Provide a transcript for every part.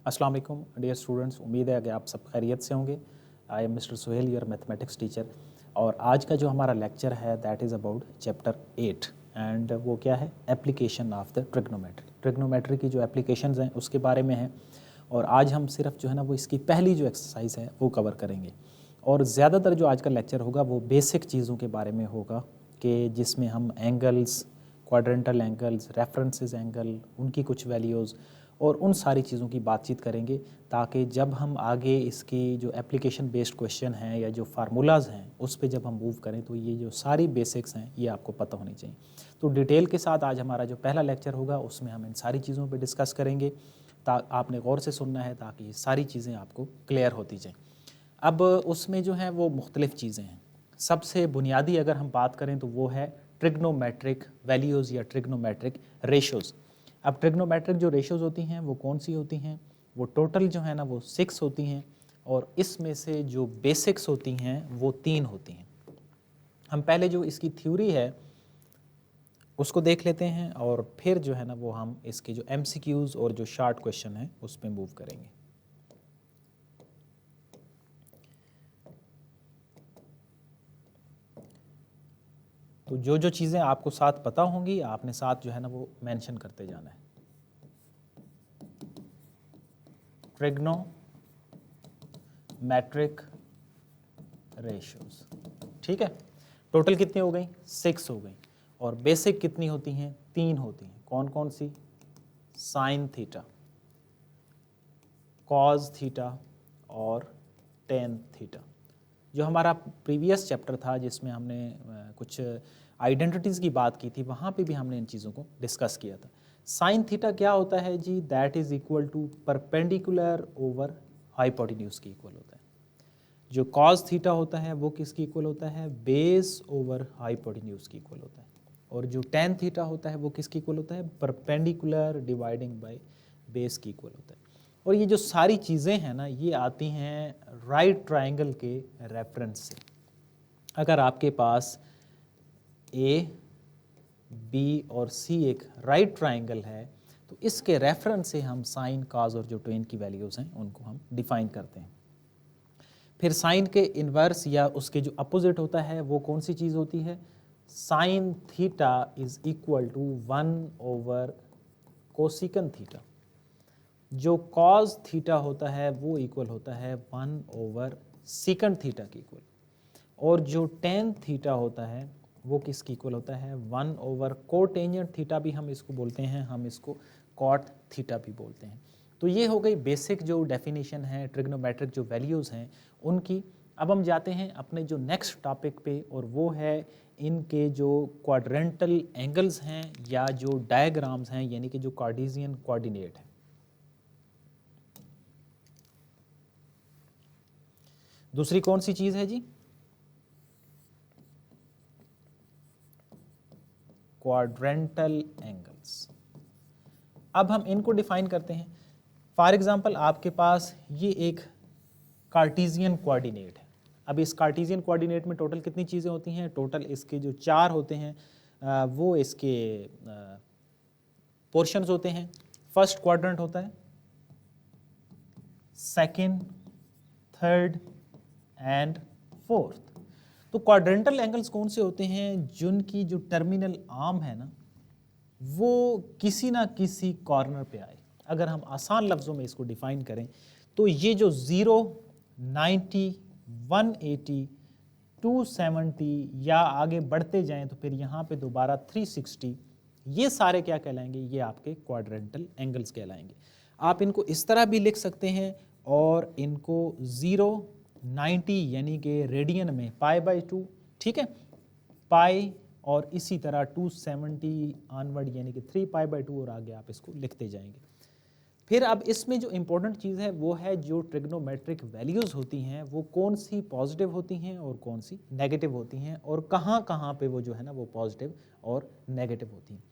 अस्सलाम वालेकुम dear students, उम्मीद है कि आप सब खैरियत से होंगे। I am mister Suhail, your mathematics teacher. और आज का जो हमारा लेक्चर है that is about chapter 8 and वो क्या है, application of the trigonometry. Trigonometry की जो एप्लीकेशंस हैं उसके बारे में है। और आज हम सिर्फ जो है ना वो इसकी पहली जो एक्सरसाइज है वो कवर करेंगे। और ज़्यादातर जो आज का लेक्चर होगा वो बेसिक चीज़ों के बारे में होगा कि जिसमें हम angles, quadrantal angles, references angle, उनकी कुछ वैल्यूज़ और उन सारी चीज़ों की बातचीत करेंगे, ताकि जब हम आगे इसकी जो एप्लीकेशन बेस्ड क्वेश्चन हैं या जो फार्मूलाज़ हैं उस पे जब हम मूव करें तो ये जो सारी बेसिक्स हैं ये आपको पता होनी चाहिए। तो डिटेल के साथ आज हमारा जो पहला लेक्चर होगा उसमें हम इन सारी चीज़ों पे डिस्कस करेंगे। आपने गौर से सुनना है ताकि ये सारी चीज़ें आपको क्लियर होती जाएँ। अब उसमें जो है वो मुख्तलिफ़ चीज़ें हैं। सबसे बुनियादी अगर हम बात करें तो वो है ट्रिग्नोमेट्रिक वैल्यूज़ या ट्रिग्नोमेट्रिक रेशोज़। अब ट्रिग्नोमेट्रिक जो रेशोज़ होती हैं वो कौन सी होती हैं? वो टोटल जो है ना वो 6 होती हैं और इसमें से जो बेसिक्स होती हैं वो 3 होती हैं। हम पहले जो इसकी थ्योरी है उसको देख लेते हैं और फिर जो है ना वो हम इसके जो MCQs और जो शॉर्ट क्वेश्चन हैं उस पर मूव करेंगे। तो जो जो चीज़ें आपको साथ पता होंगी आपने साथ जो है ना वो मेंशन करते जाना है। ट्रिग्नोमेट्रिक रेशियोज, ठीक है। टोटल कितनी हो गई? 6 हो गई। और बेसिक कितनी होती हैं? 3 होती हैं। कौन कौन सी? साइन थीटा, कॉज थीटा और टेन थीटा। जो हमारा प्रीवियस चैप्टर था जिसमें हमने कुछ आइडेंटिटीज़ की बात की थी, वहाँ पे भी हमने इन चीज़ों को डिस्कस किया था। साइन थीटा क्या होता है जी? That is equal to perpendicular over hypotenuse के इक्वल होता है। जो कॉस थीटा होता है वो किसकी इक्वल होता है? बेस ओवर हाइपोटेन्यूज की इक्वल होता है। और जो टेन थीटा होता है वो किसकी इक्वल होता है? परपेंडिकुलर डिवाइडिंग बाय बेस की इक्वल होता है। और ये जो सारी चीज़ें हैं ना ये आती हैं राइट ट्रायंगल के रेफरेंस से। अगर आपके पास ए, बी और सी एक राइट ट्रायंगल है तो इसके रेफरेंस से हम साइन, कॉस और जो टेन की वैल्यूज़ हैं उनको हम डिफाइन करते हैं। फिर साइन के इन्वर्स या उसके जो अपोजिट होता है वो कौन सी चीज़ होती है? Sine theta is equal to 1 over cosecant theta. जो कॉस थीटा होता है वो इक्वल होता है 1 ओवर सीकन थीटा के इक्वल। और जो टेन थीटा होता है वो किसकी इक्वल होता है? 1 ओवर कोटेंजेंट थीटा भी हम इसको बोलते हैं, हम इसको कॉट थीटा भी बोलते हैं। तो ये हो गई बेसिक जो डेफिनेशन है ट्रिग्नोमेट्रिक जो वैल्यूज़ हैं उनकी। अब हम जाते हैं अपने जो नेक्स्ट टॉपिक पे और वो है इनके जो क्वाड्रेंटल एंगल्स हैं या जो डायग्राम्स हैं, यानी कि जो कार्टेशियन कोऑर्डिनेट है। दूसरी कौन सी चीज़ है जी? Quadrantal angles. अब हम इनको डिफाइन करते हैं। फॉर एग्जांपल आपके पास ये एक कार्टेशियन कोऑर्डिनेट है। अब इस कार्टेशियन कोऑर्डिनेट में टोटल कितनी चीज़ें होती हैं? टोटल इसके जो 4 होते हैं वो इसके पोर्शंस होते हैं। फर्स्ट क्वाड्रेंट होता है, सेकंड, थर्ड एंड फोर्थ। तो क्वाड्रेंटल एंगल्स कौन से होते हैं? जिनकी जो टर्मिनल आर्म है ना वो किसी ना किसी कॉर्नर पे आए। अगर हम आसान लफ्ज़ों में इसको डिफाइन करें तो ये जो 0, 90, 180, 270 या आगे बढ़ते जाएं तो फिर यहाँ पे दोबारा 360, ये सारे क्या कहलाएंगे? ये आपके क्वाड्रेंटल एंगल्स कहलाएंगे। आप इनको इस तरह भी लिख सकते हैं और इनको 0, 90 यानी कि रेडियन में π/2, ठीक है, पाई, और इसी तरह 270 ऑनवर्ड यानी कि 3π/2 और आगे आप इसको लिखते जाएंगे। फिर अब इसमें जो इंपॉर्टेंट चीज़ है वो है जो ट्रिग्नोमेट्रिक वैल्यूज़ होती हैं वो कौन सी पॉजिटिव होती हैं और कौन सी नेगेटिव होती हैं और कहाँ कहाँ पे वो जो है ना वो पॉजिटिव और नेगेटिव होती हैं।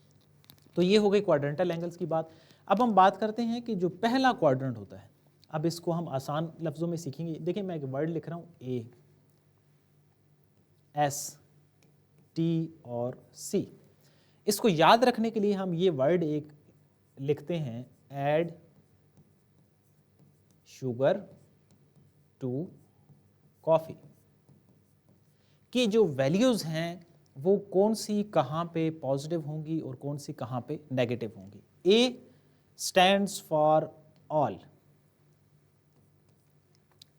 तो ये हो गई क्वाड्रेंटल एंगल्स की बात। अब हम बात करते हैं कि जो पहला क्वाड्रेंट होता है, अब इसको हम आसान लफ्ज़ों में सीखेंगे। देखिए मैं एक वर्ड लिख रहा हूँ ए, एस, टी और सी। इसको याद रखने के लिए हम ये वर्ड एक लिखते हैं, ऐड शुगर टू कॉफ़ी की जो वैल्यूज़ हैं वो कौन सी कहाँ पे पॉजिटिव होंगी और कौन सी कहाँ पे नेगेटिव होंगी। ए स्टैंड्स फॉर ऑल,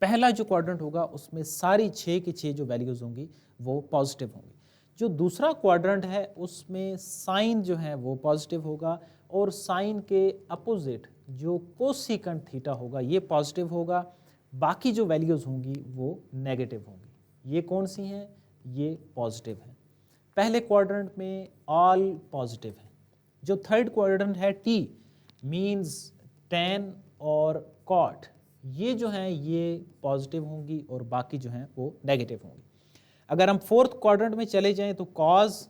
पहला जो क्वाड्रेंट होगा उसमें सारी 6 की 6 जो वैल्यूज़ होंगी वो पॉजिटिव होंगी। जो दूसरा क्वाड्रेंट है उसमें साइन जो है वो पॉजिटिव होगा और साइन के अपोजिट जो कोसिकेंट थीटा होगा ये पॉजिटिव होगा, बाकी जो वैल्यूज़ होंगी वो नेगेटिव होंगी। ये कौन सी हैं? ये पॉजिटिव है। पहले क्वाड्रेंट में ऑल पॉजिटिव है। जो थर्ड क्वाड्रेंट है टी मीन्स tan और cot, ये जो हैं ये पॉजिटिव होंगी और बाकी जो हैं वो नेगेटिव होंगी। अगर हम फोर्थ क्वाड्रेंट में चले जाएं तो कॉज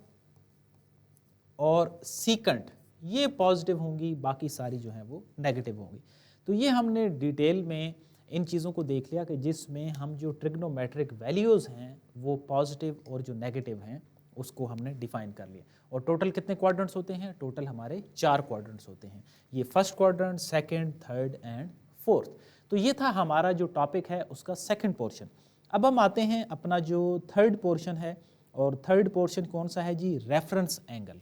और सीकेंट ये पॉजिटिव होंगी, बाकी सारी जो हैं वो नेगेटिव होंगी। तो ये हमने डिटेल में इन चीज़ों को देख लिया कि जिसमें हम जो ट्रिग्नोमेट्रिक वैल्यूज़ हैं वो पॉजिटिव और जो नेगेटिव हैं उसको हमने डिफाइन कर लिया। और टोटल कितने क्वाड्रेंट्स होते हैं? टोटल हमारे 4 क्वाड्रेंट्स होते हैं। ये first quadrant, second, third and fourth. तो ये था हमारा जो टॉपिक है उसका सेकंड पोर्शन। अब हम आते हैं अपना जो थर्ड पोर्शन है, और थर्ड पोर्शन कौन सा है जी? Reference angle.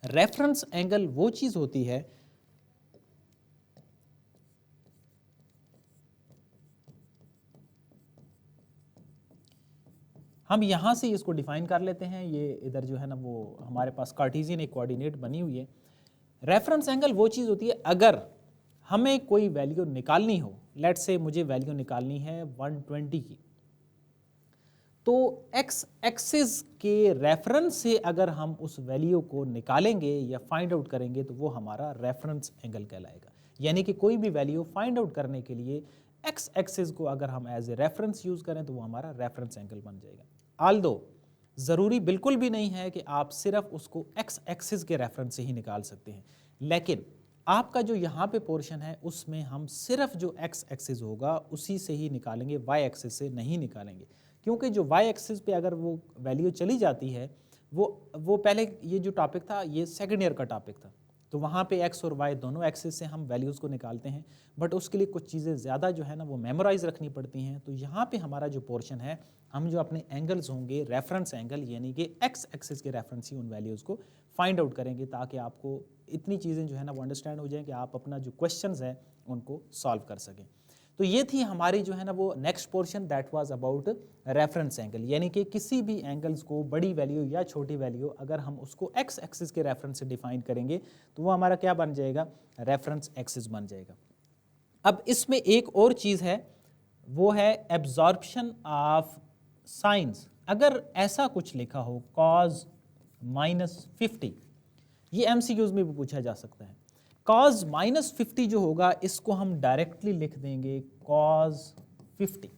रेफरेंस एंगल वो चीज़ होती है हम यहाँ से इसको डिफाइन कर लेते हैं। ये इधर जो है ना वो हमारे पास कार्टेशियन एक कोऑर्डिनेट बनी हुई है। रेफरेंस एंगल वो चीज़ होती है अगर हमें कोई वैल्यू निकालनी हो, लेट्स से मुझे वैल्यू निकालनी है 120 की, तो एक्स एक्सिस के रेफरेंस से अगर हम उस वैल्यू को निकालेंगे या फाइंड आउट करेंगे तो वो हमारा रेफरेंस एंगल कहलाएगा। यानी कि कोई भी वैल्यू फाइंड आउट करने के लिए एक्स एक्सिस को अगर हम एज ए रेफरेंस यूज़ करें तो वो हमारा रेफरेंस एंगल बन जाएगा। आल्दो ज़रूरी बिल्कुल भी नहीं है कि आप सिर्फ उसको एक्स एक्सिस के रेफरेंस से ही निकाल सकते हैं, लेकिन आपका जो यहाँ पे पोर्शन है उसमें हम सिर्फ जो एक्स एक्सिस होगा उसी से ही निकालेंगे, वाई एक्सिस से नहीं निकालेंगे। क्योंकि जो वाई एक्सिस पे अगर वो वैल्यू चली जाती है, वो पहले ये जो टॉपिक था ये सेकेंड ईयर का टॉपिक था, तो वहाँ पे एक्स और वाई दोनों एक्सिस से हम वैल्यूज़ को निकालते हैं, बट उसके लिए कुछ चीज़ें ज़्यादा जो है ना वो मेमोराइज रखनी पड़ती हैं। तो यहाँ पे हमारा जो पोर्शन है, हम जो अपने एंगल्स होंगे रेफरेंस एंगल यानी कि एक्स एक्सिस के रेफरेंस ही उन वैल्यूज़ को फाइंड आउट करेंगे, ताकि आपको इतनी चीज़ें जो है ना वो अंडरस्टैंड हो जाएं कि आप अपना जो क्वेश्चंस हैं उनको सॉल्व कर सकें। तो ये थी हमारी जो है ना वो next portion, that was about reference angle. यानी कि किसी भी एंगल्स को बड़ी वैल्यू या छोटी वैल्यू अगर हम उसको एक्स एक्सिस के रेफरेंस से डिफाइन करेंगे तो वो हमारा क्या बन जाएगा? रेफरेंस एक्सिस बन जाएगा। अब इसमें एक और चीज़ है, वो है एब्जॉर्प्शन ऑफ साइंस। अगर ऐसा कुछ लिखा हो cos -50, ये एमसीक्यूज में भी पूछा जा सकता है। cos -50 जो होगा इसको हम डायरेक्टली लिख देंगे cos 50,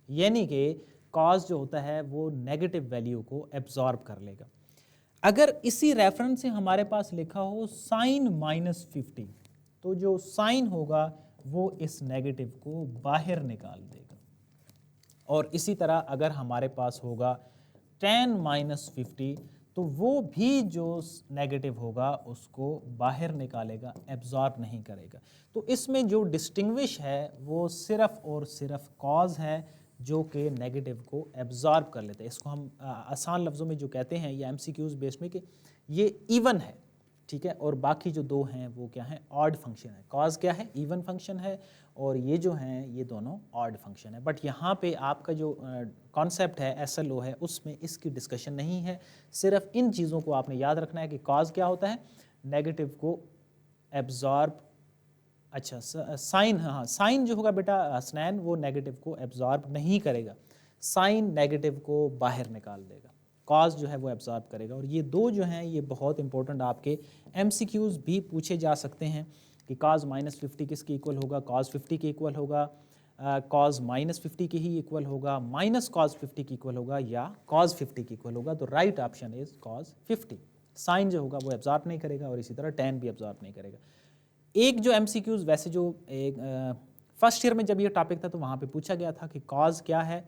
यानी कि cos जो होता है वो नेगेटिव वैल्यू को एब्जॉर्ब कर लेगा। अगर इसी रेफरेंस से हमारे पास लिखा हो sin -50, तो जो साइन होगा वो इस नेगेटिव को बाहर निकाल देगा। और इसी तरह अगर हमारे पास होगा tan -50, तो वो भी जो नेगेटिव होगा उसको बाहर निकालेगा, एब्जॉर्ब नहीं करेगा। तो इसमें जो डिस्टिंग्विश है वो सिर्फ और सिर्फ कॉज है जो कि नेगेटिव को एब्जॉर्ब कर लेते हैं। इसको हम आसान लफ्ज़ों में जो कहते हैं ये एमसीक्यूज बेस में कि ये इवन है, ठीक है, और बाकी जो दो हैं वो क्या है? ऑड फंक्शन है। कॉज क्या है? इवन फंक्शन है, और ये जो हैं ये दोनों ऑड फंक्शन है। बट यहाँ पे आपका जो कॉन्सेप्ट है एसएलओ है उसमें इसकी डिस्कशन नहीं है। सिर्फ इन चीज़ों को आपने याद रखना है कि कॉज क्या होता है? नेगेटिव को एब्जॉर्ब, अच्छा साइन, हाँ साइन जो होगा बेटा हसनैन वो नेगेटिव को एब्जॉर्ब नहीं करेगा, साइन नेगेटिव को बाहर निकाल देगा, कॉज जो है वो एब्जॉर्ब करेगा। और ये दो जो हैं ये बहुत इंपॉर्टेंट आपके एमसीक्यूज भी पूछे जा सकते हैं कि cos -50 किसके इक्वल होगा? cos 50 के इक्वल होगा, cos -50 के ही इक्वल होगा, माइनस cos 50 के इक्वल होगा, या cos 50 के इक्वल होगा। तो right option is cos 50। Sine जो होगा वो एब्जॉर्ब नहीं करेगा और इसी तरह tan भी एब्जॉर्ब नहीं करेगा। एक जो एमसीक्यूज वैसे जो एक फर्स्ट ईयर में जब ये टॉपिक था तो वहाँ पे पूछा गया था कि कॉज क्या है?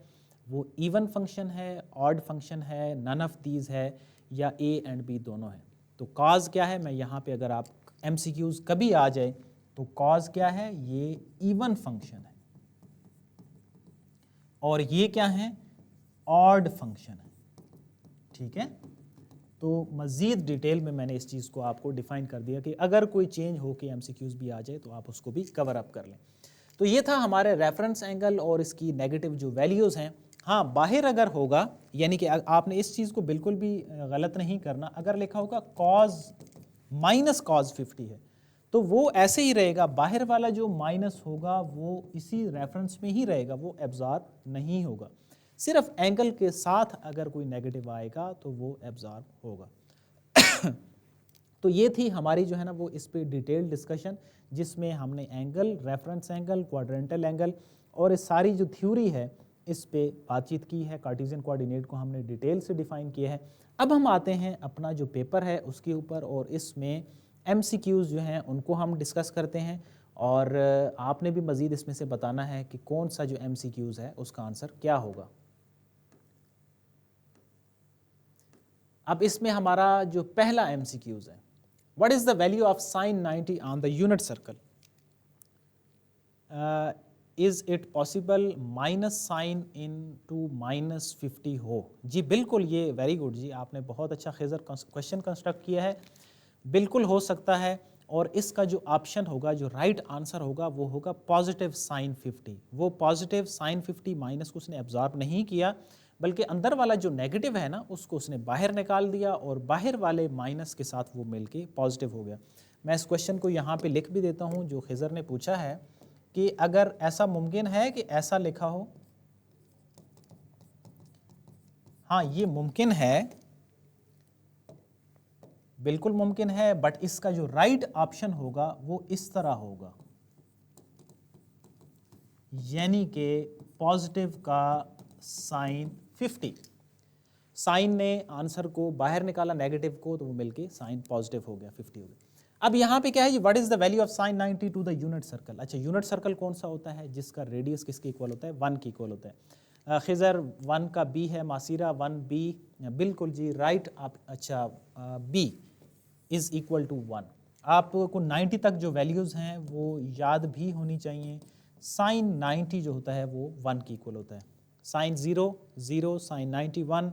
वो इवन फंक्शन है, ऑड फंक्शन है, नन ऑफ दीज है, या ए एंड बी दोनों है। तो कॉज क्या है? मैं यहाँ पे अगर आप एमसीक्यूज कभी आ जाए तो कॉज क्या है? ये इवन फंक्शन है। और ये क्या है, ऑड फंक्शन है, ठीक है। तो मज़ीद डिटेल में मैंने इस चीज़ को आपको डिफाइन कर दिया कि अगर कोई चेंज हो के एमसीक्यूज़ भी आ जाए तो आप उसको भी कवर अप कर लें। तो ये था हमारे रेफरेंस एंगल और इसकी नेगेटिव जो वैल्यूज़ हैं। हाँ, बाहर अगर होगा, यानी कि आपने इस चीज़ को बिल्कुल भी गलत नहीं करना, अगर लिखा होगा कॉज माइनस कॉज 50 है तो वो ऐसे ही रहेगा, बाहर वाला जो माइनस होगा वो इसी रेफरेंस में ही रहेगा, वो एब्जॉर्ब नहीं होगा। सिर्फ एंगल के साथ अगर कोई नेगेटिव आएगा तो वो एब्जॉर्ब होगा। तो ये थी हमारी जो है ना वो इस पे डिटेल डिस्कशन, जिसमें हमने angle, reference angle, quadrantal angle और इस सारी जो थ्योरी है इस पे बातचीत की है। कार्टेशियन कोऑर्डिनेट को हमने डिटेल से डिफाइन किया है। अब हम आते हैं अपना जो पेपर है उसके ऊपर, और इसमें एमसीक्यूज़ जो हैं उनको हम डिस्कस करते हैं, और आपने भी मज़ीद इसमें से बताना है कि कौन सा जो एमसीक्यूज़ है उसका आंसर क्या होगा। अब इसमें हमारा जो पहला एमसीक्यूज़ है, what is the value of sine 90 on the unit circle, is it possible minus sine into minus 50 हो। जी बिल्कुल, ये वेरी गुड जी, आपने बहुत अच्छा खेजर क्वेश्चन कंस्ट्रक्ट किया है। बिल्कुल हो सकता है, और इसका जो ऑप्शन होगा, जो राइट आंसर होगा वो होगा पॉजिटिव साइन 50। वो पॉजिटिव साइन 50 माइनस को उसने एब्जॉर्ब नहीं किया, बल्कि अंदर वाला जो नेगेटिव है ना उसको उसने बाहर निकाल दिया, और बाहर वाले माइनस के साथ वो मिलके पॉजिटिव हो गया। मैं इस क्वेश्चन को यहाँ पे लिख भी देता हूँ जो खिजर ने पूछा है, कि अगर ऐसा मुमकिन है कि ऐसा लिखा हो, हाँ ये मुमकिन है, बिल्कुल मुमकिन है, बट इसका जो राइट ऑप्शन होगा वो इस तरह होगा, यानी कि पॉजिटिव का साइन 50। साइन ने आंसर को बाहर निकाला नेगेटिव को, तो वो मिलके साइन पॉजिटिव हो गया, 50 हो गया। अब यहाँ पे क्या है जी, what is the value of sine 90 to the unit circle. अच्छा, यूनिट सर्कल कौन सा होता है जिसका रेडियस किसके इक्वल होता है, 1 के इक्वल होता है। खिजर 1 का बी है, मासीरा 1 बी, बिल्कुल जी राइट। आप अच्छा बी इज इक्वल टू 1। आपको 90 तक जो वैल्यूज़ हैं वो याद भी होनी चाहिए। साइन 90 जो होता है वो 1 के इक्वल होता है, sine 0 0, sine 90 1,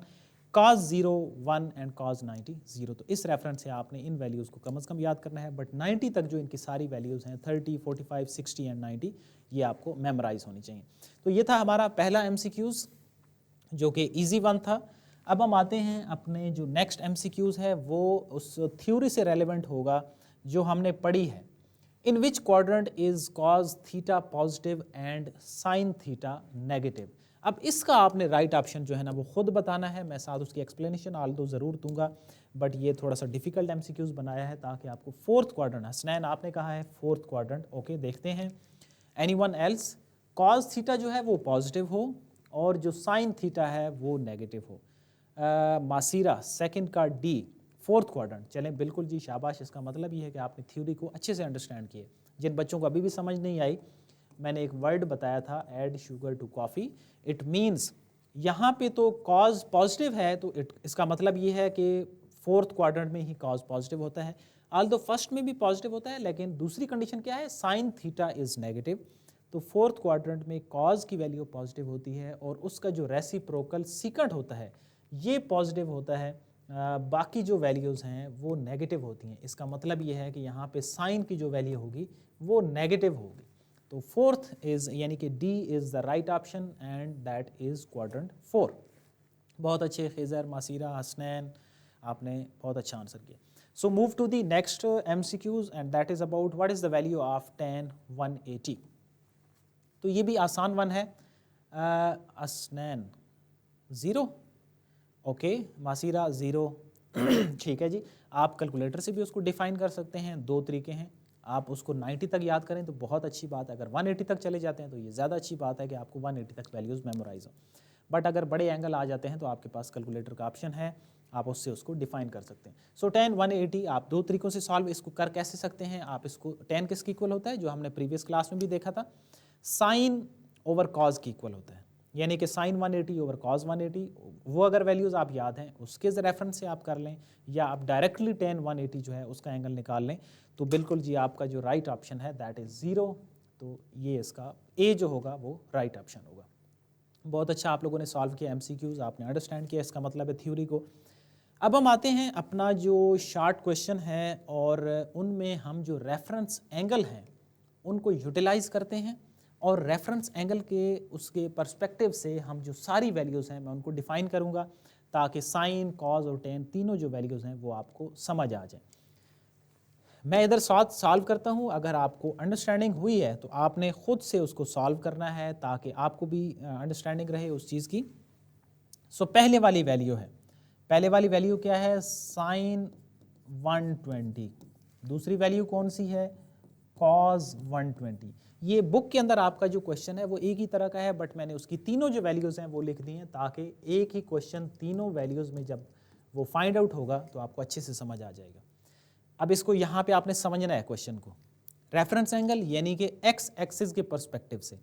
cos 0 1 and cos 90 0। तो इस रेफरेंस से आपने इन वैल्यूज़ को कम से कम याद करना है, बट 90 तक जो इनकी सारी वैल्यूज़ हैं 30 45 60 एंड 90 ये आपको मेमोराइज होनी चाहिए। तो ये था हमारा पहला एमसीक्यूज़ जो कि इजी वन था। अब हम आते हैं अपने जो नेक्स्ट एमसीक्यूज़ है वो उस थ्योरी से रेलेवेंट होगा जो हमने पढ़ी है। In which quadrant is cos theta positive and sine theta negative. अब इसका आपने राइट ऑप्शन जो है ना वो खुद बताना है, मैं साथ उसकी एक्सप्लेनेशन आल दो ज़रूर दूंगा, बट ये थोड़ा सा डिफिकल्ट एमसीक्यूज़ बनाया है ताकि आपको फोर्थ क्वाड्रेंट, हसनैन आपने कहा है फोर्थ क्वाड्रेंट, ओके देखते हैं। एनीवन एल्स, कॉज थीटा जो है वो पॉजिटिव हो और जो साइन थीटा है वो नेगेटिव हो। मासीरा सेकंड का डी, फोर्थ क्वाड्रेंट। चलें बिल्कुल जी, शाबाश। इसका मतलब ये है कि आपने थ्योरी को अच्छे से अंडरस्टैंड किए। जिन बच्चों को अभी भी समझ नहीं आई, मैंने एक वर्ड बताया था, add sugar to coffee. It means यहाँ पे तो कॉज पॉजिटिव है, तो इसका मतलब ये है कि फोर्थ क्वाड्रेंट में ही कॉज पॉजिटिव होता है। आल्दो फर्स्ट में भी पॉजिटिव होता है, लेकिन दूसरी कंडीशन क्या है, साइन थीटा इज़ नेगेटिव। तो फोर्थ क्वाड्रेंट में कॉज की वैल्यू पॉजिटिव होती है और उसका जो रेसिप्रोकल सीकेंट होता है ये पॉजिटिव होता है। बाकी जो वैल्यूज़ हैं वो नेगेटिव होती हैं। इसका मतलब ये है कि यहाँ पे साइन की जो वैल्यू होगी वो नेगेटिव होगी। तो फोर्थ इज़ यानी कि D is the right option and that is quadrant 4। बहुत अच्छे खिजर, मासीरा, हसनैन, आपने बहुत अच्छा आंसर किया। So move to the next MCQs and that is about what is the value of tan 180। तो ये भी आसान वन है। हसनैन 0, ओके, मासीरा 0। ठीक है जी, आप कैलकुलेटर से भी उसको डिफाइन कर सकते हैं। दो तरीके हैं, आप उसको 90 तक याद करें तो बहुत अच्छी बात है, अगर 180 तक चले जाते हैं तो ये ज़्यादा अच्छी बात है कि आपको 180 तक वैल्यूज़ मेमोराइज हो। बट अगर बड़े एंगल आ जाते हैं तो आपके पास कैलकुलेटर का ऑप्शन है, आप उससे उसको डिफाइन कर सकते हैं। सो tan 180 आप दो तरीक़ों से सॉल्व इसको कर कैसे सकते हैं। आप इसको tan किसके इक्वल होता है, जो हमने प्रीवियस क्लास में भी देखा था, साइन ओवर कॉज की इक्वल होता है, यानी कि साइन 180 ओवर कॉज 180। वो अगर वैल्यूज़ आप याद हैं उसके रेफरेंस से आप कर लें, या आप डायरेक्टली tan 180 जो है उसका एंगल निकाल लें, तो बिल्कुल जी आपका जो राइट ऑप्शन है दैट इज़ 0। तो ये इसका ए जो होगा वो राइट ऑप्शन होगा। बहुत अच्छा आप लोगों ने सॉल्व किया एमसीक्यूज, आपने अंडरस्टैंड किया इसका मतलब है थ्योरी को। अब हम आते हैं अपना जो शार्ट क्वेश्चन है और उनमें हम जो रेफरेंस एंगल हैं उनको यूटिलाइज करते हैं और रेफरेंस एंगल के उसके पर्सपेक्टिव से हम जो सारी वैल्यूज़ हैं मैं उनको डिफाइन करूंगा ताकि साइन, कॉज और टेन तीनों जो वैल्यूज़ हैं वो आपको समझ आ जाए। मैं इधर साथ सॉल्व करता हूं, अगर आपको अंडरस्टैंडिंग हुई है तो आपने खुद से उसको सॉल्व करना है ताकि आपको भी अंडरस्टैंडिंग रहे उस चीज़ की। सो पहले वाली वैल्यू है, पहले वाली वैल्यू क्या है, साइन 120। दूसरी वैल्यू कौन सी है, कॉज 120। ये बुक के अंदर आपका जो क्वेश्चन है वो एक ही तरह का है, बट मैंने उसकी तीनों जो वैल्यूज़ हैं वो लिख दी हैं ताकि एक ही क्वेश्चन तीनों वैल्यूज़ में जब वो फाइंड आउट होगा तो आपको अच्छे से समझ आ जाएगा। अब इसको यहाँ पे आपने समझना है क्वेश्चन को, रेफरेंस एंगल यानी कि एक्स एक्सिस के पर्सपेक्टिव से।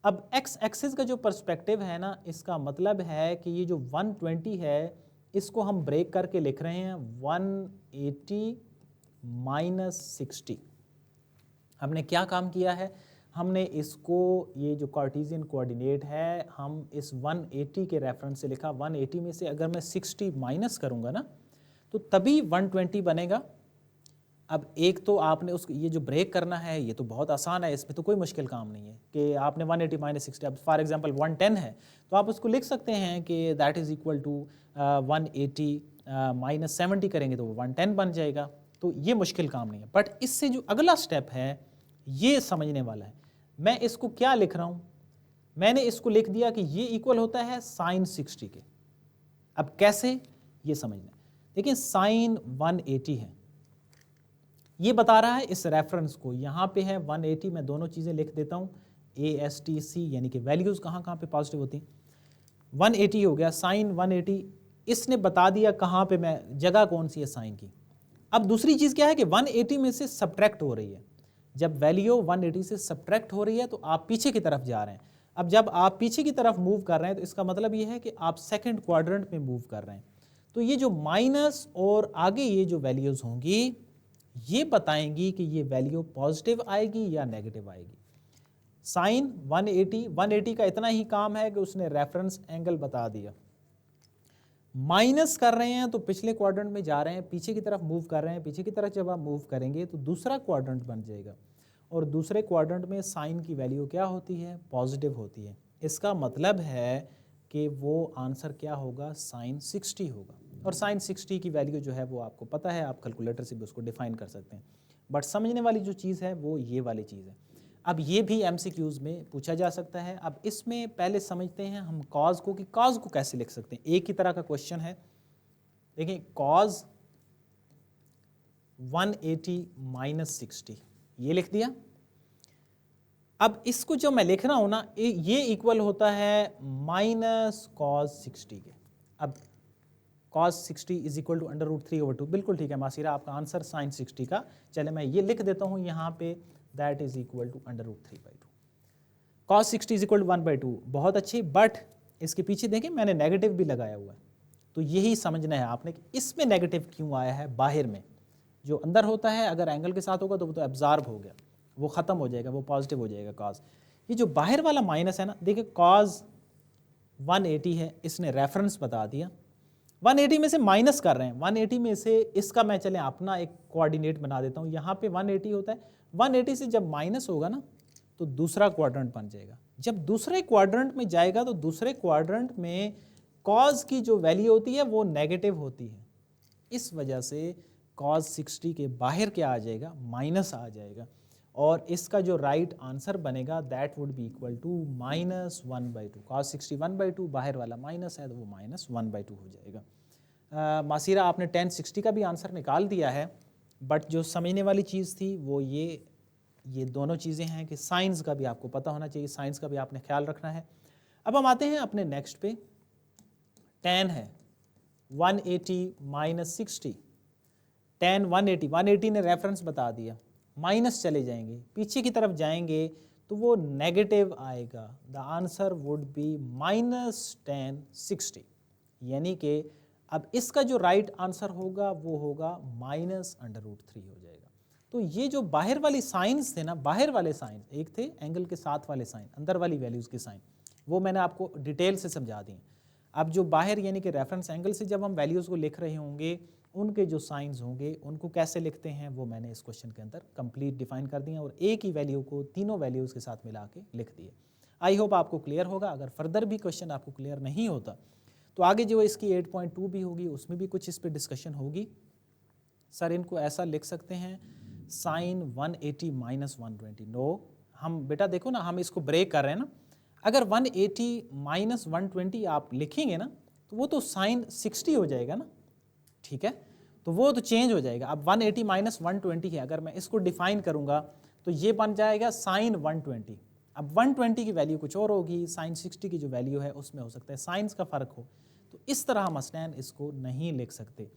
अब एक्स एक्सिस का जो पर्सपेक्टिव है ना, इसका मतलब है कि ये जो 120 है इसको हम ब्रेक करके लिख रहे हैं 180 माइनस 60। हमने क्या काम किया है, हमने इसको, ये जो कार्टेशियन कोऑर्डिनेट है, हम इस 180 के रेफरेंस से लिखा। 180 में से अगर मैं 60 माइनस करूंगा ना तो तभी 120 बनेगा। अब एक तो आपने उसको ये जो ब्रेक करना है ये तो बहुत आसान है, इसमें तो कोई मुश्किल काम नहीं है कि आपने 180 माइनस 60, अब फॉर एग्जांपल 110 है तो आप उसको लिख सकते हैं कि that is equal to 180 minus 70 करेंगे तो वो 110 बन जाएगा। तो ये मुश्किल काम नहीं है, बट इससे जो अगला स्टेप है ये समझने वाला है। मैं इसको क्या लिख रहा हूँ, मैंने इसको लिख दिया कि ये इक्वल होता है साइन 60 के। अब कैसे ये समझना है, देखिए साइन 180 है, ये बता रहा है इस रेफरेंस को, यहाँ पे है 180, मैं दोनों चीज़ें लिख देता हूँ ASTC यानी कि वैल्यूज़ कहाँ कहाँ पे पॉजिटिव होती हैं। 180 हो गया, साइन 180 इसने बता दिया कहाँ पे, मैं जगह कौन सी है साइन की। अब दूसरी चीज़ क्या है कि 180 में से सब्ट्रैक्ट हो रही है, जब वैल्यू 180 से सब्ट्रैक्ट हो रही है तो आप पीछे की तरफ जा रहे हैं। अब जब आप पीछे की तरफ मूव कर रहे हैं तो इसका मतलब ये है कि आप सेकेंड क्वाड्रेंट में मूव कर रहे हैं। तो ये जो माइनस और आगे ये जो वैल्यूज़ होंगी ये बताएंगी कि ये वैल्यू पॉजिटिव आएगी या नेगेटिव आएगी। साइन 180 का इतना ही काम है कि उसने रेफरेंस एंगल बता दिया। माइनस कर रहे हैं तो पिछले क्वाड्रेंट में जा रहे हैं, पीछे की तरफ मूव कर रहे हैं, पीछे की तरफ जब आप मूव करेंगे तो दूसरा क्वाड्रेंट बन जाएगा और दूसरे क्वाड्रेंट में साइन की वैल्यू क्या होती है, पॉजिटिव होती है। इसका मतलब है कि वो आंसर क्या होगा, साइन 60 होगा। और साइन 60 की वैल्यू जो है वो आपको पता है, आप कैलकुलेटर से भी उसको डिफाइन कर सकते हैं, बट समझने वाली जो चीज़ है वो ये वाली चीज़ है। अब ये भी MCQs में पूछा जा सकता है। अब इसमें पहले समझते हैं हम कॉज को, कि कॉज को कैसे लिख सकते हैं। एक ही तरह का क्वेश्चन है, देखिए कॉज 180 माइनस 60 ये लिख दिया। अब इसको जो मैं लिख रहा हूं ना ये इक्वल होता है माइनस कॉज 60 के। अब कॉज 60 इज इक्वल टू √3/2, बिल्कुल ठीक है मासीरा, आपका आंसर साइन 60 का। चले मैं ये लिख देता हूं यहाँ पे, that is equal to √3/2। Cos 60 is equal to 1/2, बहुत अच्छी, बट इसके पीछे देखें मैंने नेगेटिव भी लगाया हुआ है। तो यही समझना है आपने कि इसमें नेगेटिव क्यों आया है, बाहर में जो अंदर होता है अगर एंगल के साथ होगा तो वो तो एब्जॉर्ब हो गया, वो ख़त्म हो जाएगा, वो पॉजिटिव हो जाएगा कॉज। ये जो बाहर वाला माइनस है ना, देखिए कॉज 180 है, इसने रेफरेंस बता दिया, 180 में से माइनस कर रहे हैं, 180 में से इसका मैं चले अपना एक कोऑर्डिनेट बना देता हूँ, यहाँ पे 180 होता है, 180 से जब माइनस होगा ना तो दूसरा क्वाड्रेंट बन जाएगा। जब दूसरे क्वाड्रेंट में जाएगा तो दूसरे क्वाड्रेंट में कॉज की जो वैल्यू होती है वो नेगेटिव होती है, इस वजह से कॉज 60 के बाहर क्या आ जाएगा, माइनस आ जाएगा, और इसका जो राइट आंसर बनेगा that would be equal to -1/2। Cos 60 1/2, बाहर वाला माइनस है तो वो -1/2 हो जाएगा। मासीरा आपने tan 60 का भी आंसर निकाल दिया है, बट जो समझने वाली चीज़ थी वो ये दोनों चीज़ें हैं कि साइंस का भी आपको पता होना चाहिए, साइंस का भी आपने ख्याल रखना है। अब हम आते हैं अपने नेक्स्ट पे, tan है 180 माइनस 60, tan 180 ने रेफरेंस बता दिया, माइनस चले जाएंगे, पीछे की तरफ जाएंगे तो वो नेगेटिव आएगा, the answer would be -tan 60, यानी कि अब इसका जो राइट आंसर होगा वो होगा -√3 हो जाएगा। तो ये जो बाहर वाली साइंस थे ना, बाहर वाले साइन एक थे एंगल के साथ वाले साइन, अंदर वाली वैल्यूज़ के साइन, वो मैंने आपको डिटेल से समझा दी। अब जो बाहर यानी कि रेफरेंस एंगल से जब हम वैल्यूज़ को लिख रहे होंगे, उनके जो साइंस होंगे उनको कैसे लिखते हैं वो मैंने इस क्वेश्चन के अंदर कंप्लीट डिफाइन कर दिया और एक ही वैल्यू को तीनों वैल्यूज़ के साथ मिला के लिख दिए। आई होप आपको क्लियर होगा। अगर फर्दर भी क्वेश्चन आपको क्लियर नहीं होता तो आगे जो इसकी 8.2 भी होगी उसमें भी कुछ इस पर डिस्कशन होगी। सर इनको ऐसा लिख सकते हैं साइन 180 माइनस 120। नो, हम बेटा देखो ना, हम इसको ब्रेक कर रहे हैं ना। अगर 180 माइनस 120 आप लिखेंगे ना तो वो तो साइन 60 हो जाएगा ना, ठीक है, तो वो तो चेंज हो जाएगा। अब 180 माइनस 120 है, अगर मैं इसको डिफाइन करूंगा तो ये बन जाएगा साइन 120। अब 120 की वैल्यू कुछ और होगी, साइन 60 की जो वैल्यू है उसमें हो सकता है साइंस का फ़र्क हो। तो इस तरह हम असनैन इसको नहीं लिख सकते।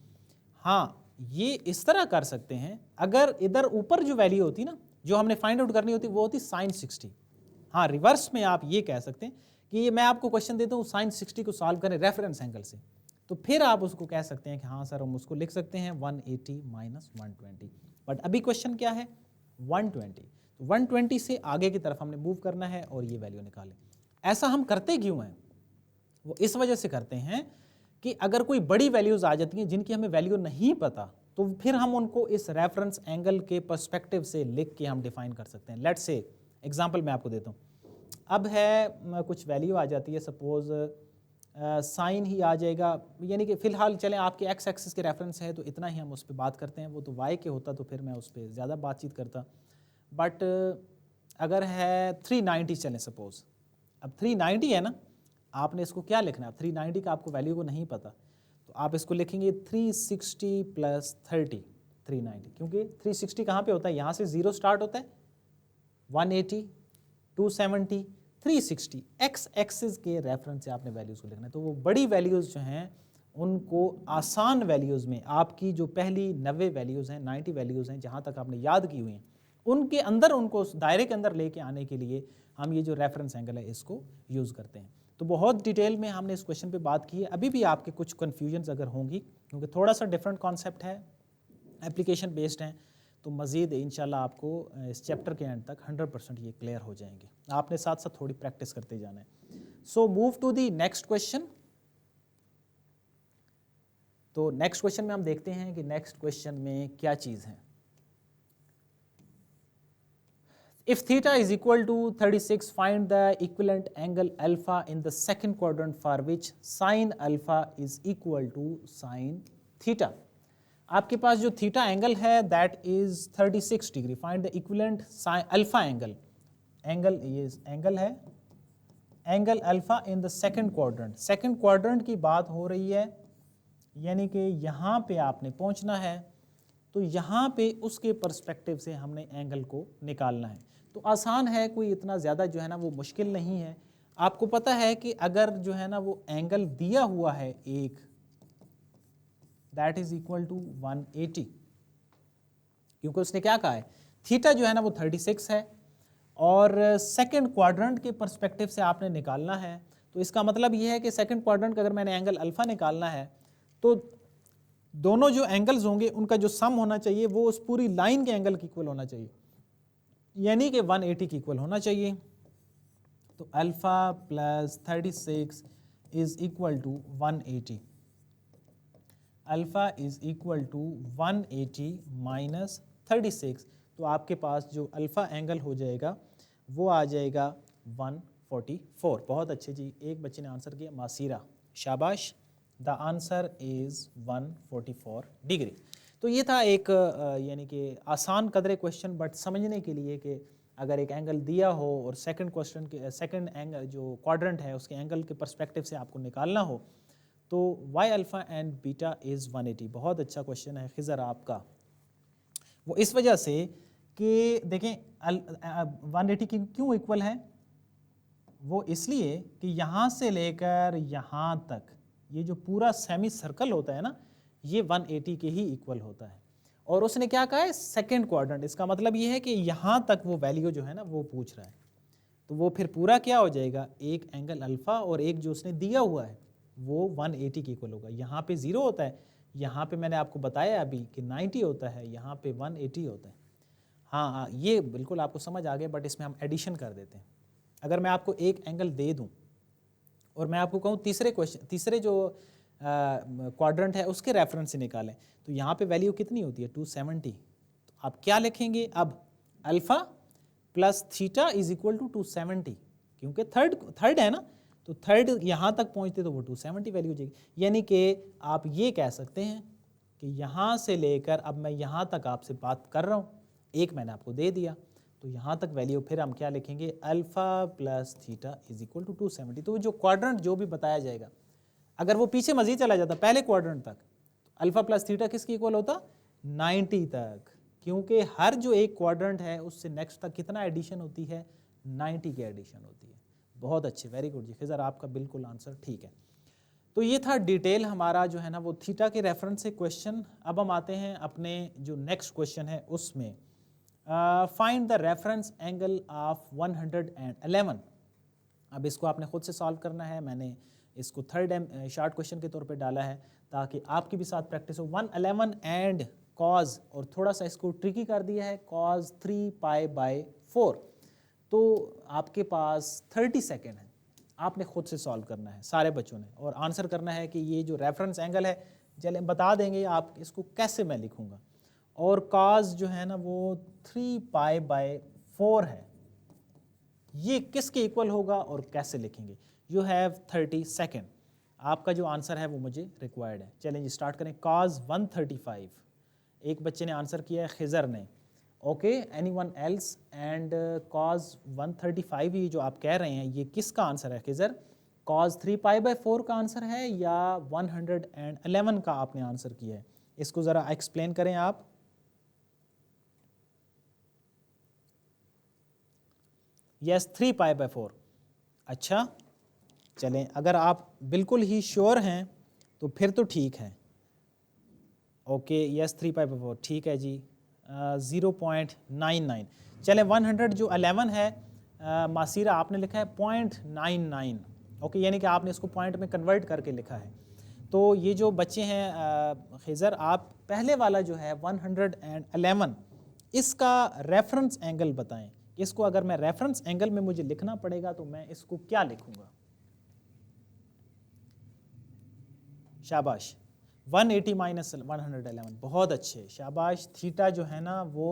हाँ, ये इस तरह कर सकते हैं, अगर इधर ऊपर जो वैल्यू होती ना जो हमने फाइंड आउट करनी होती वो होती साइन 60। हाँ, रिवर्स में आप ये कह सकते हैं कि ये मैं आपको क्वेश्चन देता हूँ साइन 60 को सॉल्व करें रेफरेंस एंगल से, तो फिर आप उसको कह सकते हैं कि हाँ सर हम उसको लिख सकते हैं 180 माइनस 120। बट अभी क्वेश्चन क्या है 120, तो 120 से आगे की तरफ हमने मूव करना है और ये वैल्यू निकालें। ऐसा हम करते क्यों हैं? वो इस वजह से करते हैं कि अगर कोई बड़ी वैल्यूज आ जाती हैं जिनकी हमें वैल्यू नहीं पता तो फिर हम उनको इस रेफरेंस एंगल के पर्सपेक्टिव से लिख के हम डिफाइन कर सकते हैं। लेट्स से एग्जांपल मैं आपको देता हूँ। अब है कुछ वैल्यू आ जाती है, सपोज साइन ही आ जाएगा, यानी कि फिलहाल चलें आपके एक्स एक्सिस के रेफरेंस है तो इतना ही हम उस पर बात करते हैं। वो तो वाई के होता तो फिर मैं उस पर ज़्यादा बातचीत करता। बट अगर है 390 चलें सपोज, अब 390 है ना, आपने इसको क्या लिखना है? 390 का आपको वैल्यू को नहीं पता तो आप इसको लिखेंगे 360 प्लस 30 390, क्योंकि 360 कहाँ पे होता है? यहाँ से 0 स्टार्ट होता है, 180 270 360 एक्स एक्सिस के रेफरेंस से आपने वैल्यूज़ को लिखना है। तो वो बड़ी वैल्यूज़ जो हैं उनको आसान वैल्यूज़ में आपकी जो पहली 90 वैल्यूज़ हैं 90 वैल्यूज़ हैं जहाँ तक आपने याद की हुई हैं उनके अंदर उनको उस दायरे के अंदर लेके आने के लिए हम ये जो रेफरेंस एंगल है इसको यूज़ करते हैं। तो बहुत डिटेल में हमने इस क्वेश्चन पे बात की है। अभी भी आपके कुछ कन्फ्यूजन्स अगर होंगी क्योंकि थोड़ा सा डिफरेंट कॉन्सेप्ट है, एप्लीकेशन बेस्ड हैं, तो मज़ीद इंशाल्लाह आपको इस चैप्टर के एंड तक 100% ये क्लियर हो जाएंगे। आपने साथ साथ थोड़ी प्रैक्टिस करते जाना है। So move to the next question. तो नेक्स्ट क्वेश्चन में हम देखते हैं कि नेक्स्ट क्वेश्चन में क्या चीज़ है। If theta is equal to 36, find the equivalent angle alpha in the second quadrant for which sin alpha is equal to sin theta. आपके पास जो थीटा एंगल है that is 36 degree. Find the equivalent alpha angle. Angle ये angle है, angle alpha in the second quadrant. Second quadrant की बात हो रही है, यानी कि यहाँ पे आपने पहुँचना है तो यहाँ पे उसके पर्सपेक्टिव से हमने एंगल को निकालना है। तो आसान है, कोई इतना ज़्यादा जो है ना वो मुश्किल नहीं है। आपको पता है कि अगर जो है ना वो एंगल दिया हुआ है एक, दैट इज इक्वल टू 180, क्योंकि उसने क्या कहा है थीटा जो है ना वो 36 है और सेकंड क्वाड्रेंट के पर्सपेक्टिव से आपने निकालना है। तो इसका मतलब ये है कि सेकंड क्वाड्रेंट का अगर मैंने एंगल अल्फा निकालना है तो दोनों जो एंगल्स होंगे उनका जो सम होना चाहिए वो उस पूरी लाइन के एंगल की इक्वल होना चाहिए, यानी कि 180 की इक्वल होना चाहिए। तो alpha plus 36 is equal to 180। Alpha is equal to 180 minus 36। तो आपके पास जो अल्फा एंगल हो जाएगा वो आ जाएगा 144। बहुत अच्छे जी, एक बच्चे ने आंसर किया, मासीरा, शाबाश। The answer is 144 degree. तो ये था एक यानी कि आसान कदरे क्वेश्चन, बट समझने के लिए कि अगर एक एंगल दिया हो और सेकंड क्वेश्चन के सेकंड एंगल जो क्वाड्रेंट है उसके एंगल के पर्सपेक्टिव से आपको निकालना हो तो Y alpha and beta is 180। बहुत अच्छा क्वेश्चन है खिज़र आपका, वो इस वजह से कि देखें 180 की क्यों इक्वल है, वो इसलिए कि यहाँ से लेकर यहाँ तक ये जो पूरा सेमी सर्कल होता है ना ये 180 के ही इक्वल होता है। और उसने क्या कहा है सेकंड क्वाड्रेंट, इसका मतलब ये है कि यहाँ तक वो वैल्यू जो है ना वो पूछ रहा है। तो वो फिर पूरा क्या हो जाएगा, एक एंगल अल्फ़ा और एक जो उसने दिया हुआ है वो 180 के इक्वल होगा। यहाँ पे 0 होता है, यहाँ पे मैंने आपको बताया अभी कि 90 होता है, यहाँ पे 180 होता है। हाँ हाँ, ये बिल्कुल आपको समझ आ गया, बट इसमें हम एडिशन कर देते हैं। अगर मैं आपको एक एंगल दे दूँ और मैं आपको कहूँ तीसरे जो क्वाड्रेंट है उसके रेफरेंस से निकालें तो यहाँ पे वैल्यू कितनी होती है 270। तो आप क्या लिखेंगे अब, alpha plus theta is equal to 270, क्योंकि थर्ड है ना, तो थर्ड यहाँ तक पहुँचते तो वो 270 वैल्यू हो जाएगी। यानी कि आप ये कह सकते हैं कि यहाँ से लेकर अब मैं यहाँ तक आपसे बात कर रहा हूँ, एक मैंने आपको दे दिया, तो यहाँ तक वैल्यू फिर हम क्या लिखेंगे, alpha plus theta is equal to 270। तो जो क्वाड्रेंट जो भी बताया जाएगा, अगर वो पीछे मजीद चला जाता पहले क्वाड्रेंट तक, तो अल्फ़ा प्लस थीटा किसके इक्वल होता, 90 तक, क्योंकि हर जो एक क्वाड्रेंट है उससे नेक्स्ट तक कितना एडिशन होती है, 90 की एडिशन होती है। बहुत अच्छे, वेरी गुड जी खिज़र, आपका बिल्कुल आंसर ठीक है। तो ये था डिटेल हमारा जो है ना वो थीटा के रेफरेंस से क्वेश्चन। अब हम आते हैं अपने जो नेक्स्ट क्वेश्चन है उसमें, find the reference angle of 111। अब इसको आपने खुद से सॉल्व करना है, मैंने इसको थर्ड शार्ट क्वेश्चन के तौर पे डाला है ताकि आपकी भी साथ प्रैक्टिस हो। 111 एंड कॉज, और थोड़ा सा इसको ट्रिकी कर दिया है, कॉज 3 पाई बाय 4। तो आपके पास 30 सेकेंड है, आपने खुद से सॉल्व करना है सारे बच्चों ने, और आंसर करना है कि ये जो रेफरेंस एंगल है, चले बता देंगे आप इसको कैसे मैं लिखूंगा। और कॉज जो है ना वो 3 पाई बाय 4 है, ये किसके इक्वल होगा और कैसे लिखेंगे। यू हैव 30 सेकेंड, आपका जो आंसर है वो मुझे रिक्वायर्ड है। चलें स्टार्ट करें। कॉज 135, एक बच्चे ने आंसर किया है, खिज़र ने, okay, anyone else, and cause 135 ये जो आप कह रहे हैं ये किसका आंसर है खिज़र, कॉज 3 पाई बाय 4 का आंसर है या 111 का आपने आंसर किया है, इसको ज़रा एक्सप्लेन करें आप। Yes 3 pi by 4। अच्छा चलें, अगर आप बिल्कुल ही श्योर हैं तो फिर तो ठीक है, ओके यस 3 पाई बाय 4 ठीक है जी। 0.99, चलें 100 जो 11 है मासीरा आपने लिखा है 0.99, ओके, यानी कि आपने इसको पॉइंट में कन्वर्ट करके लिखा है। तो ये जो बच्चे हैं खिज़र, आप पहले वाला जो है 111 इसका रेफरेंस एंगल बताएं। इसको अगर मैं रेफरेंस एंगल में मुझे लिखना पड़ेगा तो मैं इसको क्या लिखूंगा। शाबाश, 180 माइनस 111, बहुत अच्छे, शाबाश। थीटा जो है ना वो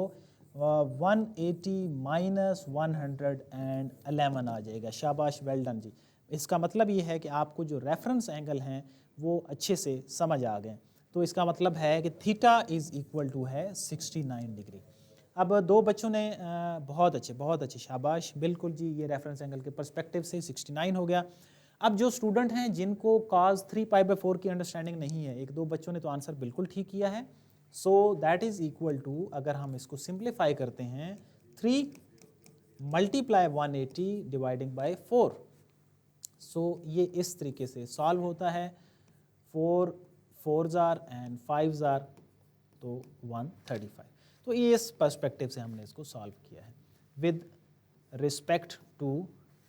180 माइनस 111 आ जाएगा, शाबाश, वेल डन जी। इसका मतलब ये है कि आपको जो रेफरेंस एंगल हैं वो अच्छे से समझ आ गए। तो इसका मतलब है कि थीटा इज़ इक्वल टू है 69 डिग्री। अब दो बच्चों ने बहुत अच्छे, शाबाश, बिल्कुल जी, ये रेफरेंस एंगल के पर्सपेक्टिव से 69 हो गया। अब जो स्टूडेंट हैं जिनको cos 3 पाई बाय 4 की अंडरस्टैंडिंग नहीं है, एक दो बच्चों ने तो आंसर बिल्कुल ठीक किया है। So that is equal to, अगर हम इसको सिंप्लीफाई करते हैं, 3 मल्टीप्लाई 180 डिवाइडिंग बाय 4। सो ये इस तरीके से सॉल्व होता है, 4 4s एंड 5s, तो 135। तो ये इस पर्सपेक्टिव से हमने इसको सॉल्व किया है विद रिस्पेक्ट टू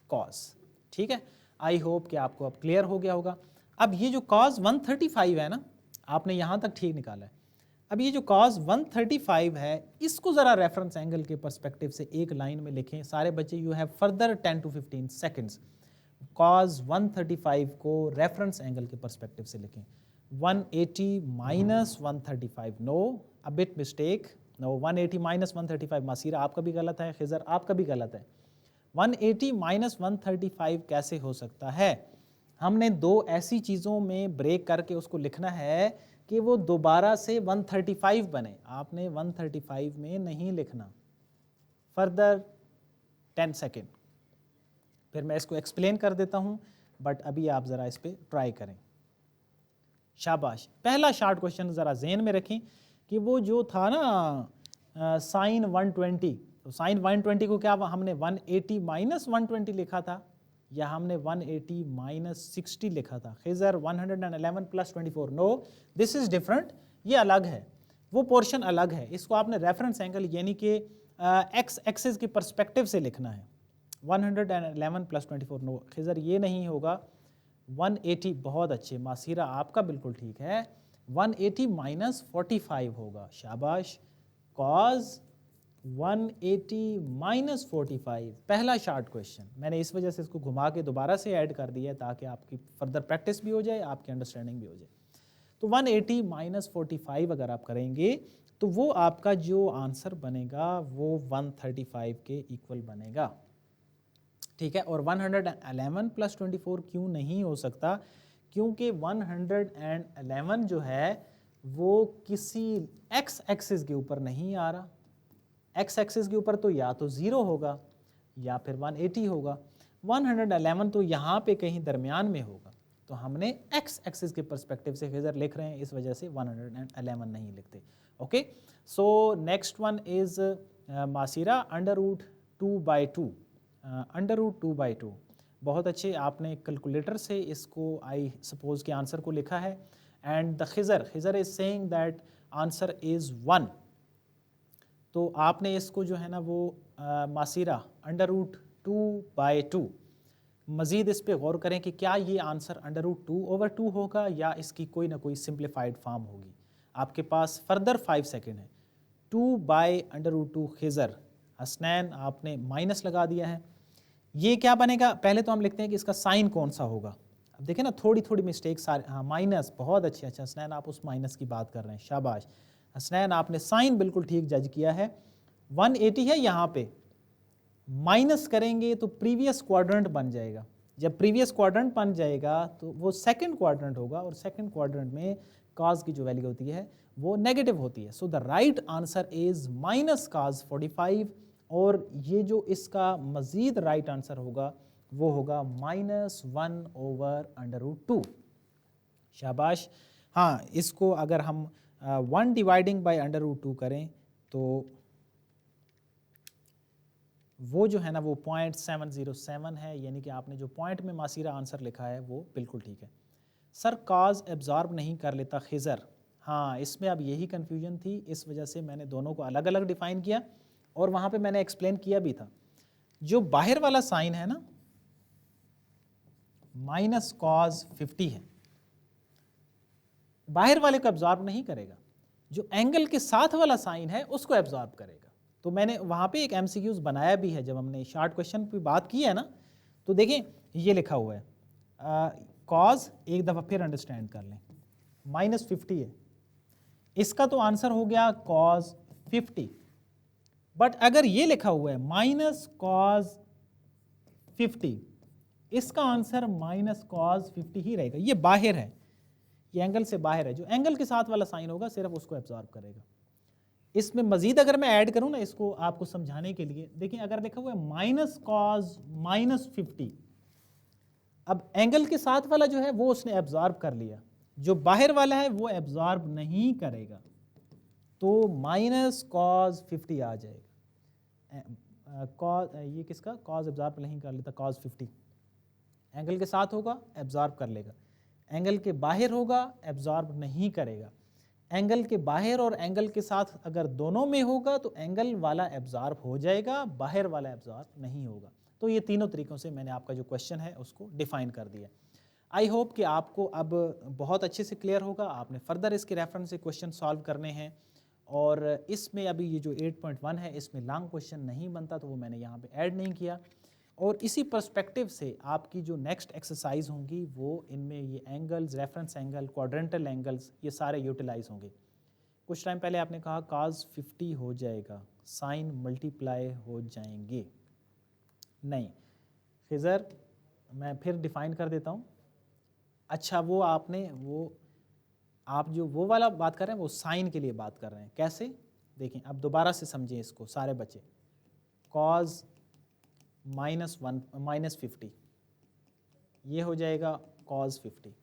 कॉस। ठीक है, आई होप कि आपको अब क्लियर हो गया होगा। अब ये जो कॉस 135 है ना, आपने यहाँ तक ठीक निकाला है। अब ये जो कॉस 135 है इसको ज़रा रेफरेंस एंगल के पर्सपेक्टिव से एक लाइन में लिखें सारे बच्चे। You have further 10 to 15 seconds. Cos 135 को रेफरेंस एंगल के पर्सपेक्टिव से लिखें। 180 minus 135, no, a bit mistake, no, 180 minus 135, Maseera आपका भी गलत है, खिज़र आपका भी गलत है। 180 माइनस 135 कैसे हो सकता है। हमने दो ऐसी चीज़ों में ब्रेक करके उसको लिखना है कि वो दोबारा से 135 बने। आपने 135 में नहीं लिखना। फर्दर 10 सेकेंड, फिर मैं इसको एक्सप्लेन कर देता हूँ, बट अभी आप ज़रा इस पर ट्राई करें। शाबाश, पहला शार्ट क्वेश्चन ज़रा ज़हन में रखें कि वो जो था ना साइन 120, तो साइन 120 को क्या हमने 180 माइनस 120 लिखा था या हमने 180 माइनस 60 लिखा था। Khizar 111 plus 24, no, this is different, ये अलग है, वो पोर्शन अलग है। इसको आपने रेफरेंस एंगल यानी कि एक्स एक्सिस की पर्सपेक्टिव से लिखना है। 111 प्लस 24, नो खिज़र ये नहीं होगा। 180, बहुत अच्छे मासीरा आपका बिल्कुल ठीक है। 180 माइनस 45 होगा, शाबाश। कॉज 180 माइनस 45, पहला शार्ट क्वेश्चन। मैंने इस वजह से इसको घुमा के दोबारा से ऐड कर दिया है ताकि आपकी फर्दर प्रैक्टिस भी हो जाए, आपकी अंडरस्टैंडिंग भी हो जाए। तो 180 माइनस 45 अगर आप करेंगे तो वो आपका जो आंसर बनेगा वो 135 के इक्वल बनेगा, ठीक है। और 111 प्लस 24 क्यों नहीं हो सकता? क्योंकि 111 जो है वो किसी एक्स एक्सिस के ऊपर नहीं आ रहा। एक्स एक्सिस के ऊपर तो या तो 0 होगा या फिर 180 होगा। 111 तो यहाँ पे कहीं दरमियान में होगा, तो हमने एक्स एक्सिस के पर्सपेक्टिव से फिगर लिख रहे हैं, इस वजह से 111 नहीं लिखते। Okay, so next one is मासीरा √2/2। √2/2 बहुत अच्छे, आपने कैलकुलेटर से इसको आई सपोज के आंसर को लिखा है। And the Khizar is saying that answer is 1। तो आपने इसको जो है ना वो मासीरा √2/2, मज़ीद इस पे गौर करें कि क्या ये आंसर √2/2 होगा या इसकी कोई ना कोई सिंप्लीफाइड फॉर्म होगी। आपके पास फर्दर 5 सेकेंड है। 2/√2 खिज़र, हसनैन आपने माइनस लगा दिया है। ये क्या बनेगा? पहले तो हम लिखते हैं कि इसका साइन कौन सा होगा। अब देखें ना, थोड़ी थोड़ी मिस्टेक सारे, हाँ माइनस, बहुत अच्छी। अच्छा हसनैन आप उस माइनस की बात कर रहे हैं, शाबाश हसनैन, आपने साइन बिल्कुल ठीक जज किया है। 180 है, यहाँ पे माइनस करेंगे तो प्रीवियस क्वाड्रेंट बन जाएगा। जब प्रीवियस क्वाड्रेंट बन जाएगा तो वो सेकंड क्वाड्रेंट होगा, और सेकंड क्वाड्रेंट में कॉज की जो वैल्यू होती है वो नेगेटिव होती है। So the right answer is minus cos 45, और ये जो इसका मज़ीद राइट आंसर होगा वो होगा -1/√2। शाबाश। हाँ, इसको अगर हम 1 डिवाइडिंग बाय √2 करें तो वो जो है ना वो 0.707 है, यानी कि आपने जो पॉइंट में मासीरा आंसर लिखा है वो बिल्कुल ठीक है। सर कॉज एब्जॉर्ब नहीं कर लेता खिज़र, हाँ इसमें अब यही कन्फ्यूजन थी, इस वजह से मैंने दोनों को अलग अलग डिफ़ाइन किया, और वहाँ पे मैंने एक्सप्लेन किया भी था। जो बाहर वाला साइन है ना -cos 50 है, बाहर वाले को एब्जॉर्ब नहीं करेगा, जो एंगल के साथ वाला साइन है उसको एब्जॉर्ब करेगा। तो मैंने वहाँ पे एक MCQs बनाया भी है, जब हमने शॉर्ट क्वेश्चन पे बात की है ना, तो देखें ये लिखा हुआ है कॉज, एक दफ़ा फिर अंडरस्टैंड कर लें, -50 है, इसका तो आंसर हो गया cos 50। बट अगर ये लिखा हुआ है -cos 50, इसका आंसर -cos 50 ही रहेगा। ये बाहर है, ये एंगल से बाहर है, जो एंगल के साथ वाला साइन होगा सिर्फ उसको एब्जॉर्ब करेगा। इसमें मजीद अगर मैं ऐड करूं ना इसको आपको समझाने के लिए, देखिए अगर देखा हुआ है -cos -50, अब एंगल के साथ वाला जो है वो उसने एब्जॉर्ब कर लिया, जो बाहर वाला है वो एब्जॉर्ब नहीं करेगा, तो -cos 50 आ जाएगा। ये किसका cos एब्जॉर्ब नहीं कर लेता, cos 50 एंगल के साथ होगा एब्जॉर्ब कर लेगा, एंगल के बाहर होगा एब्जॉर्ब नहीं करेगा। एंगल के बाहर और एंगल के साथ अगर दोनों में होगा तो एंगल वाला एब्जॉर्ब हो जाएगा, बाहर वाला एब्जॉर्ब नहीं होगा। तो ये तीनों तरीक़ों से मैंने आपका जो क्वेश्चन है उसको डिफ़ाइन कर दिया। आई होप कि आपको अब बहुत अच्छे से क्लियर होगा। आपने फर्दर इसके रेफरेंस से क्वेश्चन सॉल्व करने हैं, और इसमें अभी ये जो 8.1 है इसमें लॉन्ग क्वेश्चन नहीं बनता, तो वो मैंने यहाँ पे ऐड नहीं किया। और इसी पर्सपेक्टिव से आपकी जो नेक्स्ट एक्सरसाइज होंगी वो इनमें ये angles, reference angle, quadrantal angles, ये सारे यूटिलाइज होंगे। कुछ टाइम पहले आपने कहा cos 50 हो जाएगा, साइन मल्टीप्लाई हो जाएंगे, नहीं खिज़र मैं फिर डिफ़ाइन कर देता हूँ। अच्छा वो आपने आप जो वो वाला बात कर रहे हैं वो साइन के लिए बात कर रहे हैं, कैसे देखें अब दोबारा से समझें इसको सारे बच्चे। cos -50 ये हो जाएगा cos 50।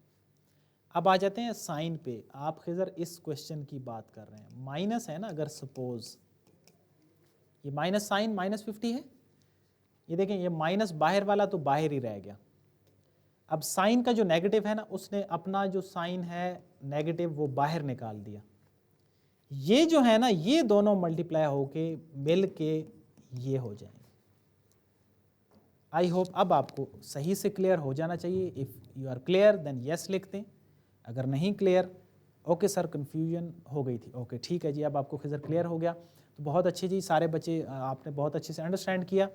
अब आ जाते हैं साइन पे। आप खिज़र इस क्वेश्चन की बात कर रहे हैं, माइनस है ना, अगर सपोज ये माइनस साइन -50 है, ये देखें ये माइनस बाहर वाला तो बाहर ही रह गया। अब साइन का जो नेगेटिव है ना, उसने अपना जो साइन है नेगेटिव वो बाहर निकाल दिया। ये जो है ना ये दोनों मल्टीप्लाई होके मिल के ये हो जाएंगे। आई होप अब आपको सही से क्लियर हो जाना चाहिए। If you are clear then yes लिख दें, अगर नहीं क्लियर ओके सर कन्फ्यूजन हो गई थी, ओके ठीक है जी, अब आपको खिज़र क्लियर हो गया। तो बहुत अच्छे जी, सारे बच्चे आपने बहुत अच्छे से अंडरस्टैंड किया।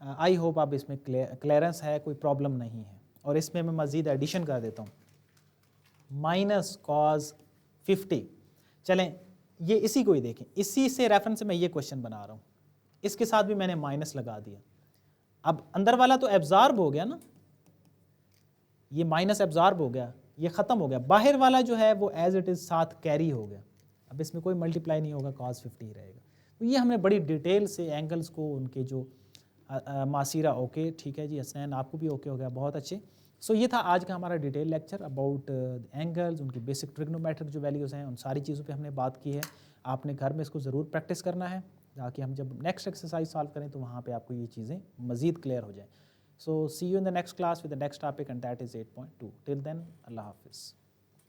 आई होप आप इसमें क्लियरेंस है, कोई प्रॉब्लम नहीं है। और इसमें मैं मज़ीद एडिशन कर देता हूँ, माइनस कॉज 50। चलें ये इसी को ही देखें, इसी से रेफरेंस से मैं ये क्वेश्चन बना रहा हूँ, इसके साथ भी मैंने माइनस लगा दिया। अब अंदर वाला तो एब्जॉर्ब हो गया ना, ये माइनस एब्जॉर्ब हो गया, ये ख़त्म हो गया। बाहर वाला जो है वो एज इट इज़ साथ कैरी हो गया। अब इसमें कोई मल्टीप्लाई नहीं होगा, cos 50 ही रहेगा। तो ये हमने बड़ी डिटेल से एंगल्स को, उनके जो मासीरा ओके, ठीक है जी, हसनैन आपको भी ओके हो गया, बहुत अच्छे। सो ये था आज का हमारा डिटेल लेक्चर अबाउट एंगल्स, उनकी बेसिक ट्रिग्नोमेट्रिक जो वैल्यूज़ हैं, उन सारी चीज़ों पे हमने बात की है। आपने घर में इसको ज़रूर प्रैक्टिस करना है ताकि हम जब नेक्स्ट एक्सरसाइज सॉल्व करें तो वहाँ पे आपको ये चीज़ें मज़ीद क्लियर हो जाएँ। So see you in the next class with the next topic, and that is 8.2. Till then, Allah Hafiz.